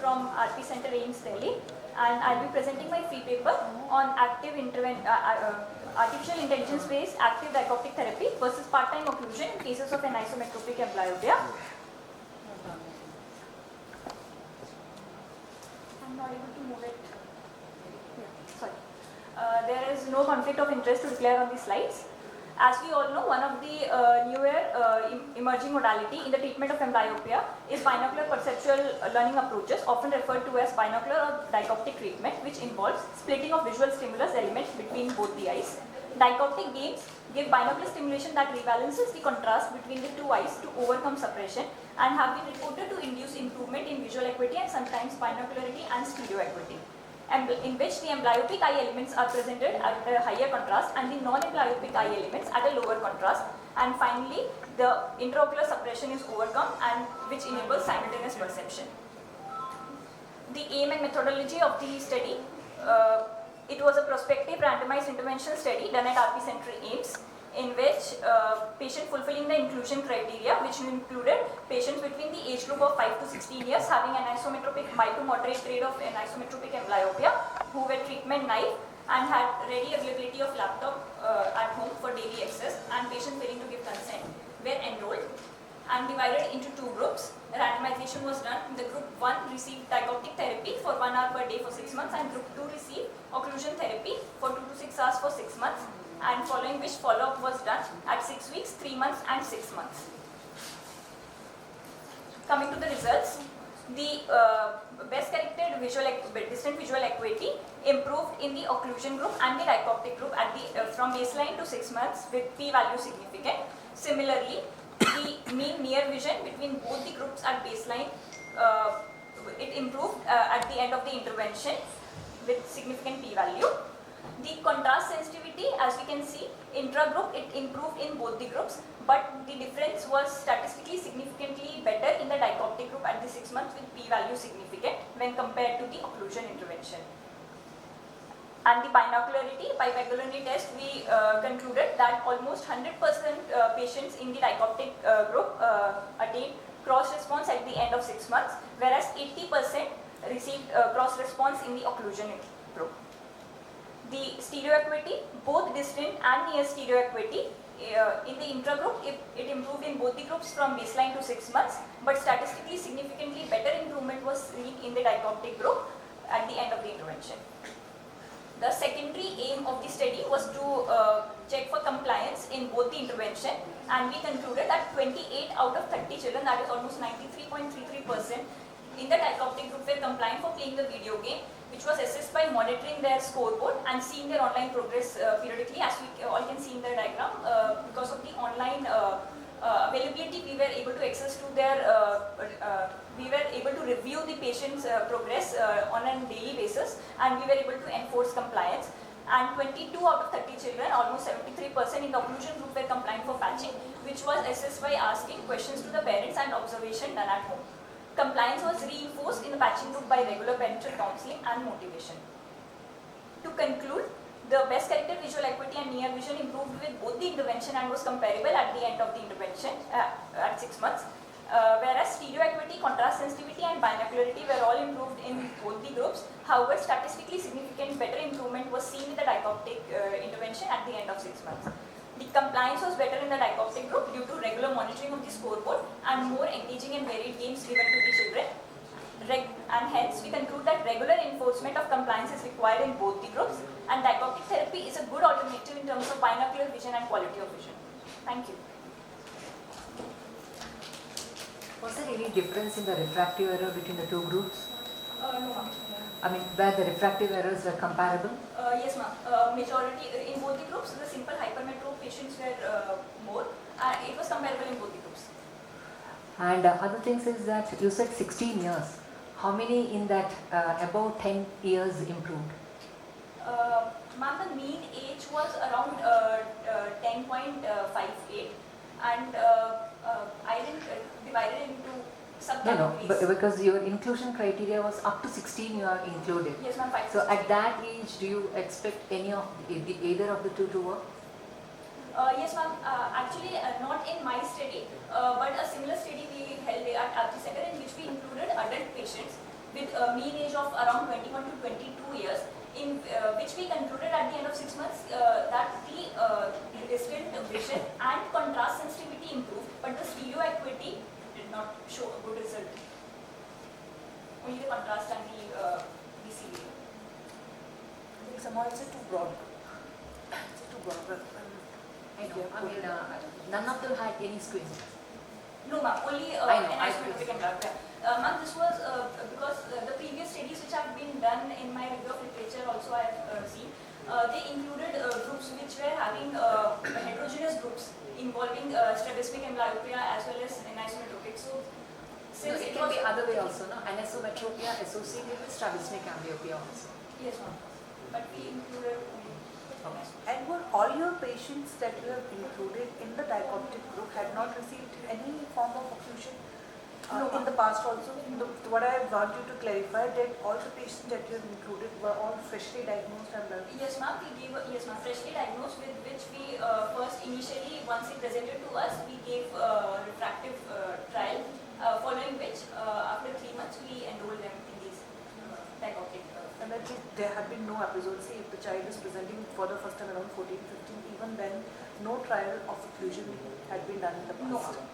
from RP Center AIIMS Delhi, and I'll be presenting my free paper on artificial intelligence-based active dichoptic therapy versus part-time occlusion in cases of anisometropic amblyopia. I'm not able to move it. Sorry. There is no conflict of interest to declare on these slides. As we all know, one of the newer emerging modality in the treatment of amblyopia is binocular perceptual learning approaches, often referred to as binocular or dichoptic treatment, which involves splitting of visual stimulus elements between both the eyes. Dichoptic games give binocular stimulation that rebalances the contrast between the two eyes to overcome suppression, and have been reported to induce improvement in visual acuity and sometimes binocularity and stereo acuity, in which the amblyopic eye elements are presented at a higher contrast and the non-amblyopic eye elements at a lower contrast, and finally the intraocular suppression is overcome, and which enables simultaneous perception. The aim and methodology of the study, it was a prospective randomized interventional study done at RP Center AIIMS, in which patient fulfilling the inclusion criteria, which included patients between the age group of 5 to 16 years having an isometropic mild to moderate grade of an isometropic amblyopia, who were treatment naive and had ready availability of laptop at home for daily access, and patients willing to give consent were enrolled and divided into two groups. Randomization was done. The group 1 received dichoptic therapy for 1 hour per day for 6 months, and group 2 received occlusion therapy for 2 to 6 hours for 6 months, and following which follow-up was done at 6 weeks, 3 months and 6 months. Coming to the results, the best corrected distant visual acuity improved in the occlusion group and the dichoptic group at the from baseline to 6 months with p-value significant. Similarly, the mean near vision between both the groups at baseline, it improved at the end of the intervention with significant p-value. The contrast sensitivity, as we can see, intra-group it improved in both the groups, but the difference was statistically significantly better in the dichoptic group at the 6 months with p-value significant when compared to the occlusion intervention. And the binocularity, by Pagolini test, we concluded that almost 100% patients in the dichoptic group attained cross response at the end of 6 months, whereas 80% received cross response in the occlusion group. The stereo acuity, both distant and near stereo acuity, in the intra-group, it improved in both the groups from baseline to 6 months, but statistically significantly better improvement was seen in the dichoptic group at the end of the intervention. The secondary aim of the study was to check for compliance in both the intervention, and we concluded that 28 out of 30 children, that is almost 93.33%, in the dichoptic group were compliant for playing the video game, which was assessed by monitoring their scoreboard and seeing their online progress periodically, as we all can see in the diagram. Because of the online availability, we were able to access to their, we were able to review the patient's progress on a daily basis, and we were able to enforce compliance. And 22 out of 30 children, almost 73% in the occlusion group were compliant for patching, which was assessed by asking questions to the parents and observation done at home. Compliance was reinforced in the patching group by regular parental counseling and motivation. To conclude, the best corrected visual acuity and near vision improved with both the intervention and was comparable at the end of the intervention at 6 months. Whereas stereo acuity, contrast sensitivity and binocularity were all improved in both the groups. However, statistically significant better improvement was seen with the dichoptic intervention at the end of 6 months. The compliance was better in the dichoptic group due to regular monitoring of the scoreboard and more engaging and varied games given to the children. And hence, we conclude that regular enforcement of compliance is required in both the groups, and dichoptic therapy is a good alternative in terms of binocular vision and quality of vision. Thank you. Was there any difference in the refractive error between the two groups? No, ma'am. I mean, where the refractive errors were comparable? Yes, ma'am. Majority in both the groups, the simple hypermetrop patients were more. It was comparable in both the groups. And other things is that you said 16 years. How many in that above 10 years improved? Ma'am, the mean age was around 10.58, and I didn't divide it into subcategories. But because your inclusion criteria was up to 16 you are included. Yes, ma'am. So at that age, do you expect any of either of the two to work? Yes, ma'am. Actually, not in my study, but a similar study we held at RP Center, in which we included adult patients with with a mean age of around 21 to 22 years, in which we concluded at the end of 6 months that the distant vision and contrast sensitivity improved, but the stereo acuity did not show a good result. Only the contrast and the BCVA. I think somehow it's too broad. It's too broad. I know. I mean, none of them had any squint. No, ma'am, only I know, an I isometric and dark. Ma'am, this was because the previous studies which have been done in my review of literature also I have seen, they included groups which were having heterogeneous groups involving strabismic amblyopia as well as anisometropic. So, No, since it it can was be other way also, no? Anisometropia associated with strabismic amblyopia also. yes, ma'am, but we included only anisometric. And were all your patients that you have included in the dichoptic group had not received any form of occlusion No, in the past also? What I want you to clarify that all the patients that you have included were all freshly diagnosed and Yes, ma'am. We gave yes, ma'am. Freshly diagnosed, with which we first initially, once it presented to us, we gave refractive trial. Following which, after 3 months, we enrolled them in these dichoptic. and that there have been no episodes. See, if the child is presenting for the first time around 14, 15, even then no trial of occlusion had been done in the No, past. ma'am.